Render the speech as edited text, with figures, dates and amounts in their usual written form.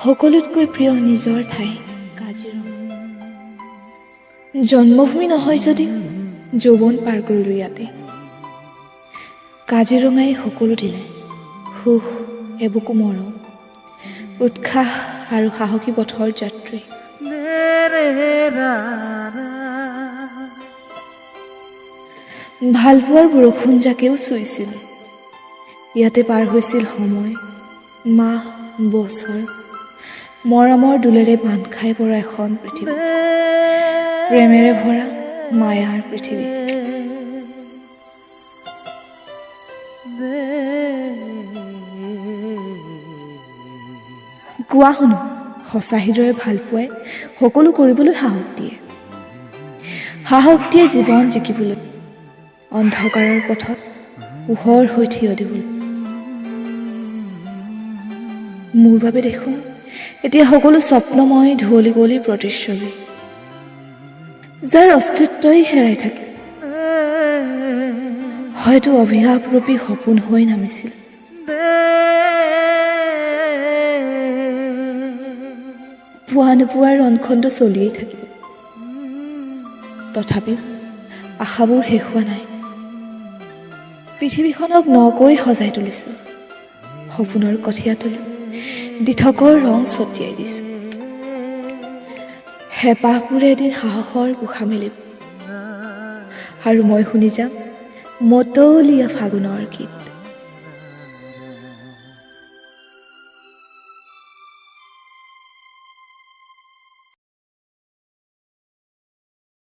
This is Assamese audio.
সকলোতকৈ প্ৰিয় নিজৰ ঠাই কাজিৰঙা। জন্মভূমি নহয় যদিও যৌৱন পাৰ কৰিলোঁ ইয়াতে। কাজিৰঙাই সকলো দিলে, সুখ এবুকু মৰম, উৎসাহ আৰু সাহসী পথৰ যাত্ৰী। ভালপোৱাৰ বৰষুণ জাকেও চুইছিল, ইয়াতে পাৰ হৈছিল সময়, মাহ বছৰ, মৰমৰ দোলেৰে বান্ধ খাই পৰা এখন পৃথিৱী, প্ৰেমেৰে ভৰা মায়াৰ পৃথিৱী। কোৱা শুনো, সঁচা হৃদয়ৰ ভালপোৱাই সকলো কৰিবলৈ সাহস দিয়ে জীৱন জিকিবলৈ, অন্ধকাৰৰ পথত পোহৰ হৈ থিয় দিবলৈ। মোৰ বাবে দেখোন এতিয়া সকলো স্বপ্নময় ধুঁৱলী কুঁৱলীৰ প্ৰতিচ্ছবি, যাৰ অস্তিত্বই হেৰাই থাকে। হয়তো অভিশাপৰূপী সপোন হৈ নামিছিল। পোৱা নোপোৱাৰ ৰণখণ্ড চলিয়েই থাকিব, তথাপিও আশাবোৰ শেষ হোৱা নাই। পৃথিৱীখনক নকৈ সজাই তুলিছোঁ, সপোনৰ কঠীয়াতলি দিঠকৰ ৰং ছটিয়াই দিছোঁ। হেঁপাহবোৰে এদিন সাহসৰ পোখা মেলিব, আৰু মই শুনি যাম মতলীয়া ফাগুনৰ গীত।